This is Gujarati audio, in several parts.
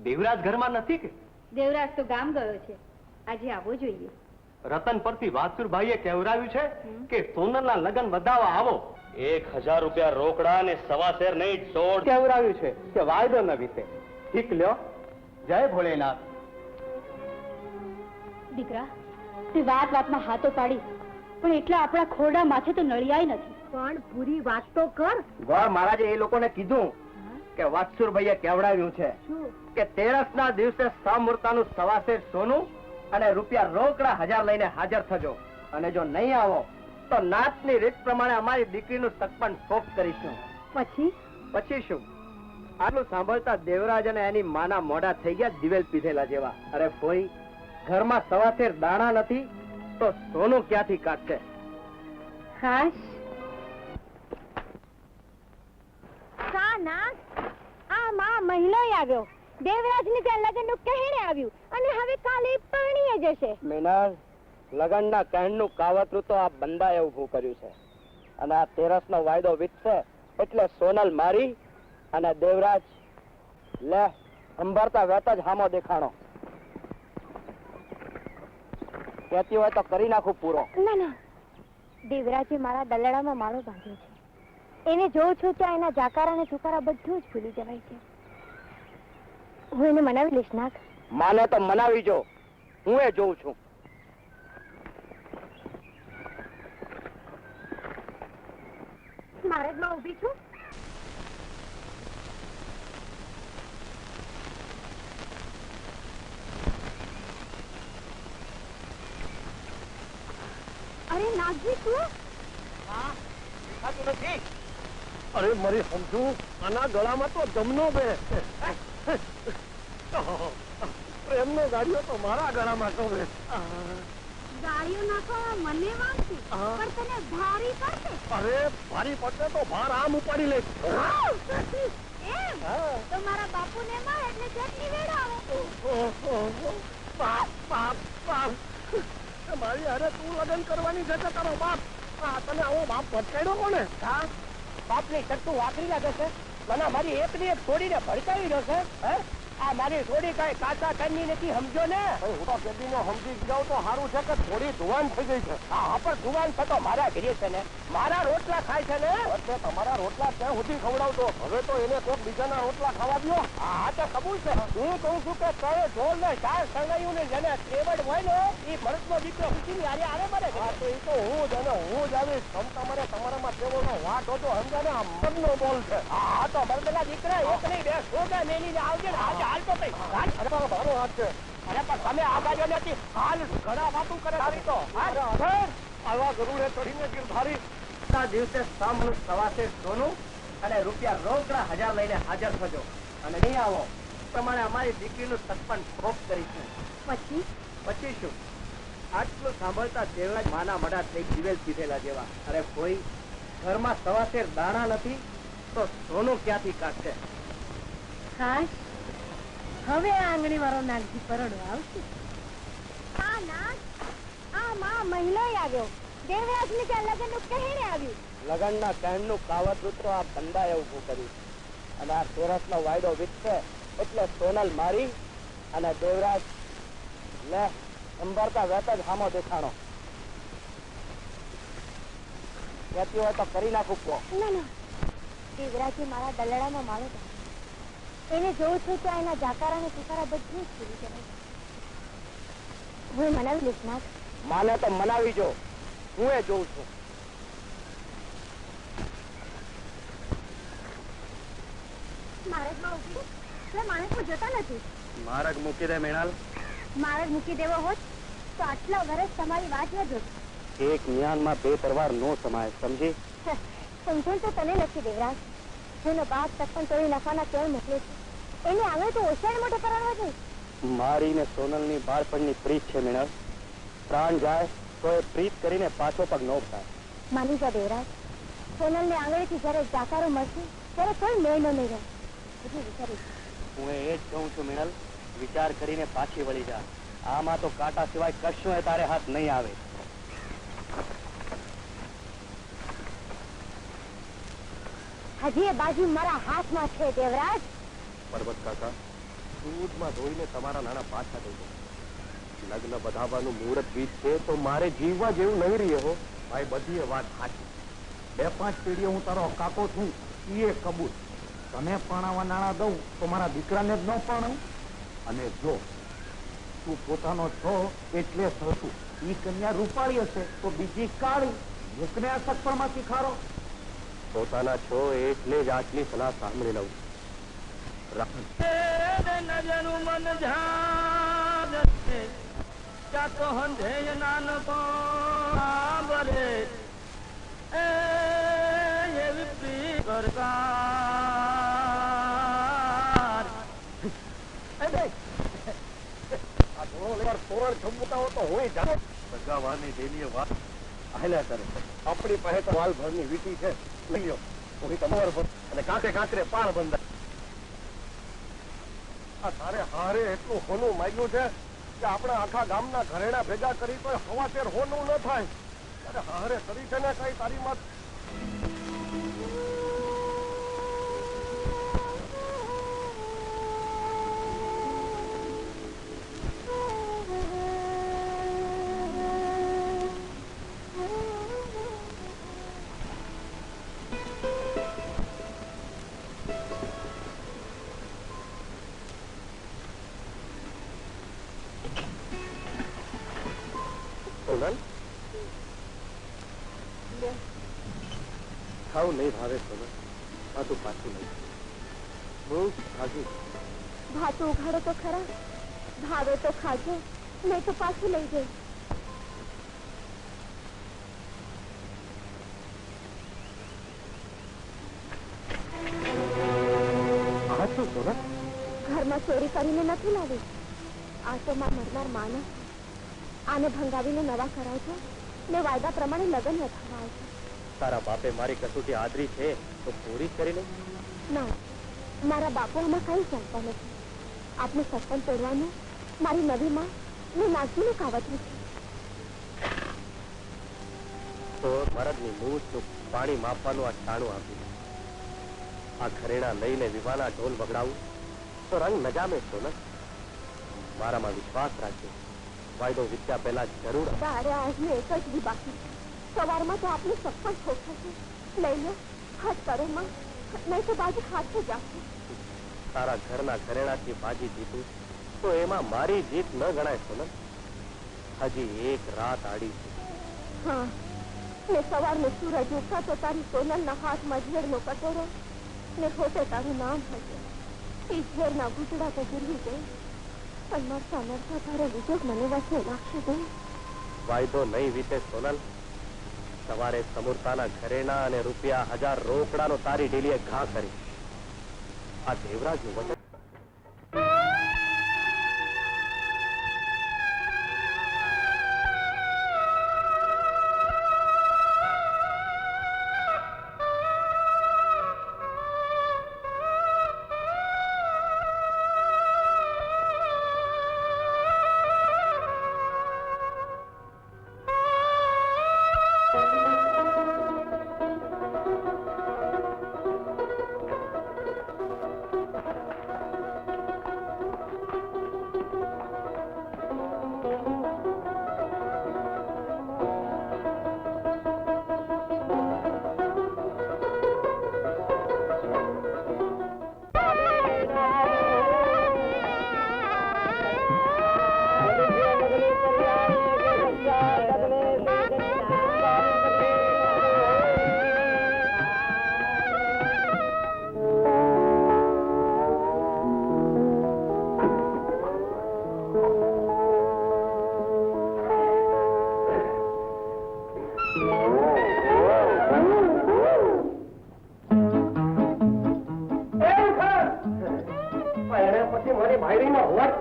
દેવરાજ ઘરમાં નથી કે? દેવરાજ તો ગામ ગયો છે, આજે આવવો જોઈએ. રતન પરથી વાસુરભાઈએ કહેવરાવ્યું છે કે સોનલના લગ્ન વધાવવા આવો. 1000 રૂપિયા રોકડા ને સવા શેર નહીં, દોઢ કહેવરાવ્યું છે કે વાયદો ન વીતે. ઠીક લ્યો. જય ભોળેનાથ. દીકરા, તે વાત વાતમાં હાથો પાડી, પણ એટલા આપણા ખોરડા માથે તો નળિયાય નથી. પણ પૂરી વાત તો કર. ગોળ મહારાજે એ લોકોને કીધું કે વાસુરભાઈએ કહેવડાવ્યું છે કે 13ના દિવસે સમૂર્તાનું સવા શેર સોનું અને રૂપિયા રોકડા 1000 લઈને હાજર થજો, અને જો નહીં આવો તો નાતની રીત પ્રમાણે અમારી દીકરીનું સગપણ ફોક કરીશું. પછી શું? આટલું સાંભળતા દેવરાજ અને એની માના મોઢા થઈ ગયા દિવેલ પીધેલા જેવા. અરે ફોઈ, ઘરમાં સવા શેર દાણા નથી તો સોનું ક્યાંથી કાઢશે? મહિનો આવ્યો, દેવરાજ ને ત્યાં લગ્ન નું કહેણે આવ્યું અને હવે કાલે પરણીએ જશે. મીનાર, લગનના કહેણનું કાવતરું તો આ બંદાએ ઊભું કર્યું છે, અને આ 13નો વાયદો વીતશે એટલે સોનલ મારી અને દેવરાજ લે સંભાળતા વેત જ હામો દેખાણો. કહેતી હોય તો કરી નાખું પૂરો. ના, દેવરાજે મારા દલડામાં માળો બાંધ્યો છે. એને જોઉં છું ત્યાં એના જાકારા અને ઠુકારા બધું જ ભૂલી જવાય છે. હું એને મનાવી લઈશ. નાખ માને તો મનાવી જો, હું એ જોઉં છું. મારે જ ઉભી છું. અરે નાગજી, તું? નથી. અરે મારી સમજુ, આના ગળામાં તો જમનો બે પ્રેમનો ગાડીઓ તો મારા ગળામાં શોભે. ગાડીઓ નાખવા મને વાંચી, પણ તને ભારી પડશે. અરે ભારી પડશે તો ભાર આમ ઉપાડી લે. એમ તો મારા બાપુને માર એટલે ચટણી વેડાવે. મારી અરે તું લગ્ન કરવાની છે કે તારો બાપ? તને આવો બાપ ભટકાડ્યો કોને? બાપની ચટ્ટુ વાકરી લાગે છે. મને મારી એકની એક છોડીને ભડકાવી રહ્યો છે. આ મારી છોડી કઈ કાચા કરની નથી, સમજો ને? હું તો બેબીનો સમજી જાઉં તો સારું છે કે થોડી ધુવાન થઈ ગઈ છે. હા, પણ ધુવાન થતો મારા ઘરે છે ને, મારા રોટલા ખાય છે ને. એટલે તમારા રોટલા ક્યાં સુધી ખવડાવતો? હવે તો એને કોઈક બીજાના રોટલા ખાવા દો. હા, તો કબૂલ છે. હું કહું છું કે કયો ઢોલ ને ચાર સળગાયું ને જેને ત્રેવડ હોય ને એ મરદનો દીકરો ખુશીની હારે આવે મને. હા, તો એ તો હું જ અને હું જ આવીશ. તમારે તમારામાં ત્રેવડનો વાટ હતો, સમજા ને? આ મર્દનો બોલ છે. હા, તો મર્દના દીકરા એક નહીં બે સોગા મેલીને આવજે ને. આજે હાલ તો કઈ ભારો હાથ છે. અરે પણ તમે આ બાજુ નથી, હાલ ઘણા વાતું કરે તો આવા ગરુડે ચડીને ગિરધારી દિવસે સવા શેર સોનું અને રૂપિયા રોકડા 1000 લઈને હાજર થજો, અને નહીં આવો પ્રમાણે અમારી દીકરીનું સગપણ ફોક કરીશું. પછી શું? આટલું સાંભળતા દેવરાજ માના મડા થઈ દિવેલ પીધેલા જેવા. અરે કોઈ ઘરમાં સવા શેર દાણા નથી તો સોનું ક્યાંથી કાઢશે? હવે આ આંગણી વાળો નાગજી પરડો આવશે. મહિનો આવ્યો, દેવરાજ ને ત્યાં લગ્ન નું કહેણે આવ્યું. લગ્નના કહેણનું કાવતરું તો આ બંદાએ ઊભું કર્યું, અને આ 13નો વાયદો વીતશે એટલે સોનલ મારી અને દેવરાજ લે સંભાળતા વેત જ હામો દેખાણો. કહેતી હોય તો કરી નાખું પો. ના, દેવરાજે મારા દલડામાં માળો બાંધ્યો. એને જોઉં છું ત્યાં એના જાકારા અને ઠુકારા બધું જ ભૂલી જવાય. હું મનાવી લઈશ. નાખ માને તો મનાવી જો, હું એ જોઉં છું. માર્ગમાં ઉભી તો માણસ તો જતા નથી. માર્ગ મૂકી દે મેણાલ. માર્ગ મૂકી દેવો હોત તો આટલા વર્ષ તમારી વાત ન જોત. એક જ્ઞાનમાં બે તરવાર નો સમાય, સમજી? સમજણ તો તને નથી દેવરાજ. જેનો બાપ તપન તોડી નાખવાના કેળ મોકલે છે, એને આવે તો ઓછાને મોટો કરાવવા જોઈએ. મારી ને સોનલની બાળપણની પ્રીત છે મેણાલ. પ્રાણ જાય તો એ પ્રીત કરીને પાછો પગ ન ઉઠાય. માની જા દેવરાજ, સોનલને આંગળીથી જયારે જાકારો મળશે ત્યારે કોઈ મેળ ન રહે. બધું વિચારીશ. હું એ જ કહું છું મેણલ, વિચાર કરીને પાછી વળી જા. આમાં તો કાંટા સિવાય કશું એ તારે હાથ નહીં આવે. હજી એ બાજુ મારા હાથમાં છે દેવરાજ. પર્વત કાકા, દૂધમાં ધોઈને તમારા નાના પાછા થઈ જાય. લગ્ન વધાવવાનું મુહૂર્ત બીજ છે તો મારે જીવવા જેવું નહીં રહે હો. ભાઈ બધી વાત સાચી. 2-5 પેઢીઓ હું તારો કાકો છું એ કબૂલ. તને પરણાવવા નાણા દઉં તો મારા દીકરાને જ ન પરણાવું. અને જો તું પોતાનો છો એટલે સતું ઈ કન્યા રૂપાળી હશે તો બીજી કાળી એકને આ સગપણમાં શીખારો. પોતાના છો એટલે જ આટલી સલાહ સાંભળી લઉં. નજરું મન ધ્યાન ક્યાં તો હંધે નાનકો બરે એવી પ્રી સરકાર તોરણ જમતા હો તો હોય જાણે ભગવાની ડેલીએ વાત આહેલા કરે. આપણી પાસે તો વાલ ભરની વીટી છે, લઈ લો. હું તમારો અને કાંકરે કાંકરે પાર બંધાય. તારે હારે એટલું હોનું માંગ્યું છે કે આપણા આખા ગામના ઘરેણા ભેગા કરી તો હવાશેર હોનું ન થાય. અરે હારે કરી છે ને કઈ તારી મત. ખાવું નહીં ભાવે સોનલ. આ તું પાછું નહીં. બહુ ખાજું. ભાતો ઉઘાડો તો ખરા, ભાવે તો ખાજો, નહીં તો પાછું લઈ જઈ. ખાશું સોનલ. ઘરમાં ચોરી કરીને નથી લાવી. આ તો માં મરનાર માનસ. આને ભંગાવીને નવા કરાવજો ને વાયદા પ્રમાણે લગ્ન લખાવા આવજો. તારા બાપે મારી કસોટી આદરી છે તો પૂરી કરી લે. ના, મારા બાપુમાં કઈ ચાલતા નથી. આપનું સપન તોડવાનું મારી નવી માં ને નાગજીનું કાવતરું છે. તો મરદની મૂછનું પાણી માપવાનું આ ટાણું આપ્યું. આ ઘરેણા લઈને વિવાહના ઢોલ વગડાવું તો રંગ નજામે સોનલ. મારામાં વિશ્વાસ રાખજો. વાયદો વિદ્યા પહેલા જરૂર. તારે આજનું એક જ દી બાકી છે. સવારમાં તો આપનું સપન ઠોકશે. લઈ લો, હાથ કરો માં, નહીં તો બાજુ હાથે જાશે. તારા ઘરના ઘરેણાથી બાજી જીતું તો એમાં મારી જીત ન ગણાય સોનલ. હજી એક રાત આડી છે. હા, ને સવારનો સૂરજ ઉગતા તો તારી સોનલના હાથમાં ઝેરનો કટોરો ને હોતે તારું નામ હશે. એ ઝેરના ઘૂંટડા તો ગીરવી ગઈ. પણ મરતા મરતા તારો વિજોગ મને વચ્ચે લાગશે ગઈ. વાયદો નહીં વીતે સોનલ. સવારે સમૂરતાના ઘરેણા અને ₹1000 રોકડાનો તારી ડેલીએ ઘા કરી. આ દેવરાજનું વચન.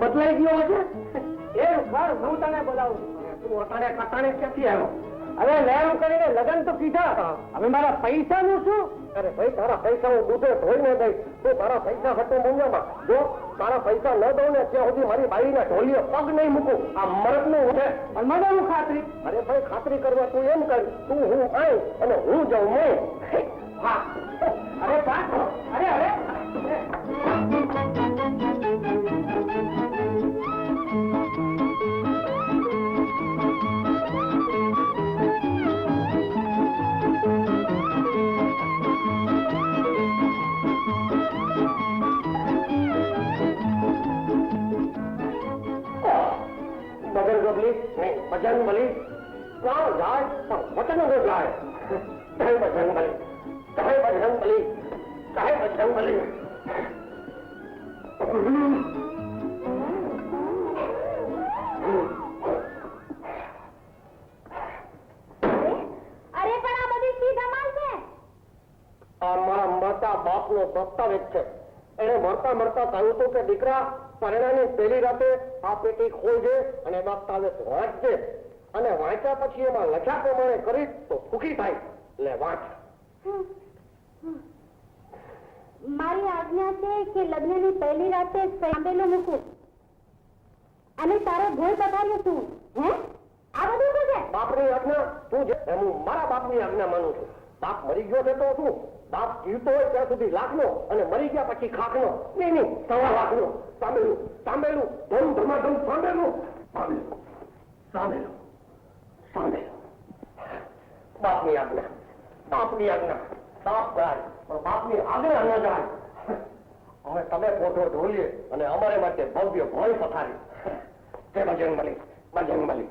બદલાઈ ગયો છે. એ ઘર હું તને બોલાવું. તું અટાણે કટાણે ક્યાંથી આવ્યો? હવે લેણું કરીને લગ્ન તો કીધા. હવે મારા પૈસા નું શું? અરે ભાઈ, તારા પૈસા હું દૂધે ધોઈ ન દઈ. તું તારા પૈસા હતું મૂંઝામાં. જો તારા પૈસા ન દઉં ને ત્યાં સુધી મારી બાઈના ઢોલીએ પગ નહીં મૂકું. આ મરદ નું છે. મને હું ખાતરી? અરે ભાઈ, ખાતરી કરવા તું એમ કર, તું હું આઈ અને હું જાઉં મેં. હા. અરે અરે અરે બલી નહીં બજરંગ બલી પ્રાણ જાય પણ વચન ન જાય. કહે બજરંગ બલી, કહે બજરંગ બલી, કહે બજરંગ બલી. અરે પણ આ બધી શી ધમાલ છે? આ મારા મરતા બાપનો દસ્તાવેજ છે. એને મરતા મરતા કહ્યું હતું કે દીકરા પરણાની પહેલી રાતે આ પેટી ખોલજે અને દસ્તાવેજ વાંચજે અને વાંચ્યા પછી એમાં લખ્યા પ્રમાણે કરીશ તો સુખી થાય. લે વાંચ. મારી આજ્ઞા છે કે લગ્નની પહેલી રાતે સાંભળેલું મૂકું અને તારો ભોય પધાર્યો તું. હે આ બધું શું છે? બાપની આજ્ઞા તું જે એમ હું મારા બાપની આજ્ઞા માનું છું. બાપ મરી ગયો છે તો શું? બાપ જીવતો હોય ત્યાં સુધી લાખનો અને મરી ગયા પછી ખાખનો. નહીં 1.25 લાખનો. સાંભળ્યું સાંભળ્યું ધમ ધમાધમ સાંભળ્યું સાંભળ્યું સાંભળ્યું સાંભળ્યું. બાપની આજ્ઞા, બાપની આજ્ઞા. બાપ જાય પણ બાપની આજ્ઞા ન જાય. અમે તમે ફોટો જોઈએ અને અમારે માટે ભવ્ય ભોય પથારી. તે બજરંગબલી, બજરંગબલી.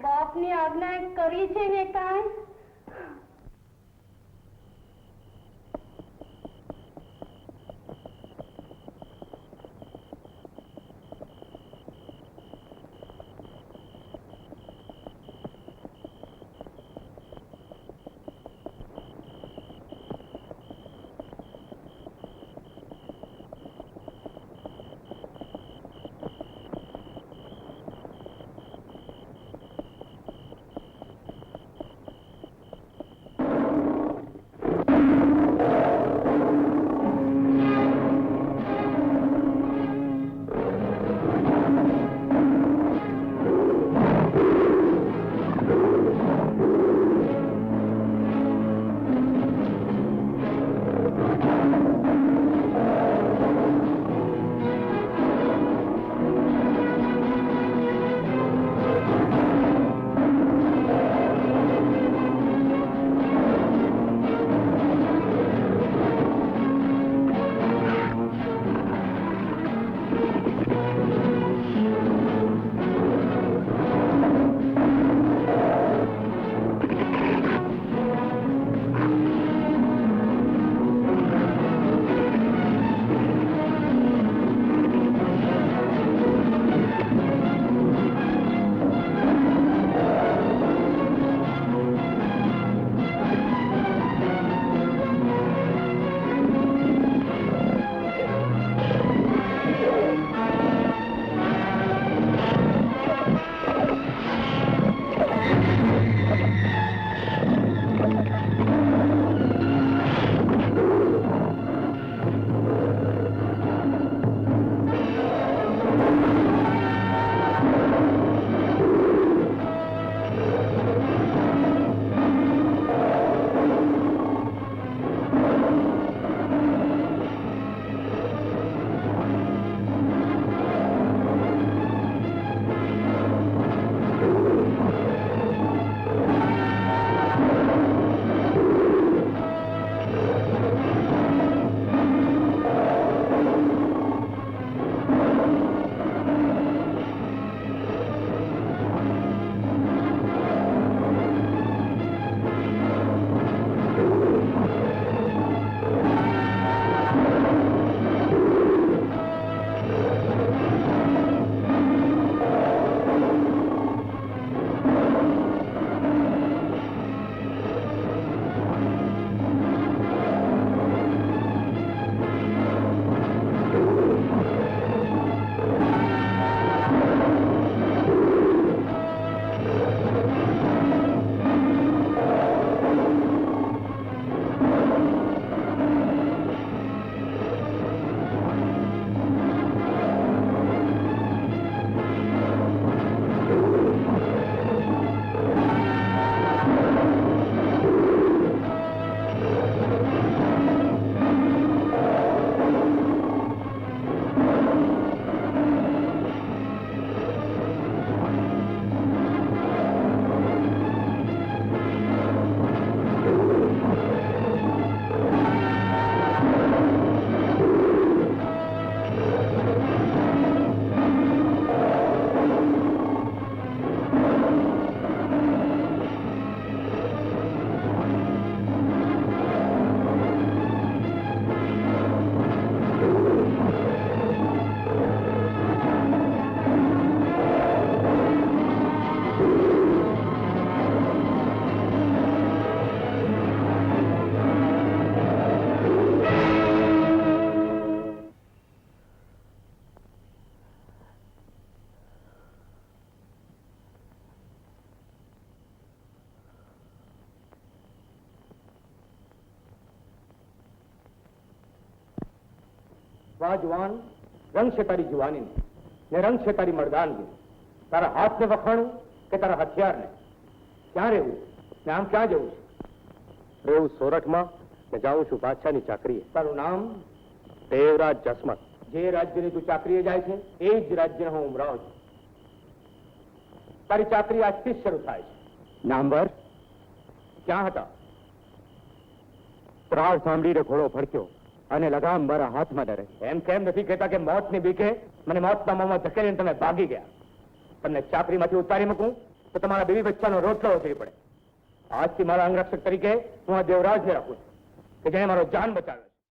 બાપની આજ્ઞા કરી છે ને કાંઈ? વાહ જુવાન, રંગ છે તારી જુવાનીને ને રંગ છે તારી મર્દાનગી. તારા હાથને વખાણું કે તારા હથિયારને? ક્યાં રહેવું ને આમ ક્યાં જવું છે? રહેવું સોરઠમાં ને જાઉં છું બાદશાહની ચાકરીએ. તારું નામ? દેવરાજ જસમત. જે રાજ્યની તું ચાકરીએ જાય છે એ જ રાજ્યનો હું ઉમરાવ છું. તારી ચાકરી આજથી જ શરૂ થાય છે. નામવર ક્યાં હતા? ત્રાળ સાંભળીને ઘોડો ફરક્યો અને લગામ મારા હાથમાં ડરે. એમ કેમ નથી કહેતા કે મોતની બીકે મને મોતના મોંમાં ધકેલીને તમે ભાગી ગયા? તમને ચાકરીમાંથી ઉતારી મૂકું તો તમારા બીવી બચ્ચાનો રોટલો ઉતરી પડે. આજથી મારા અંગરક્ષક તરીકે હું આ દેવરાજને રાખું છું કે જેણે મારો જાન બચાવ્યો છે.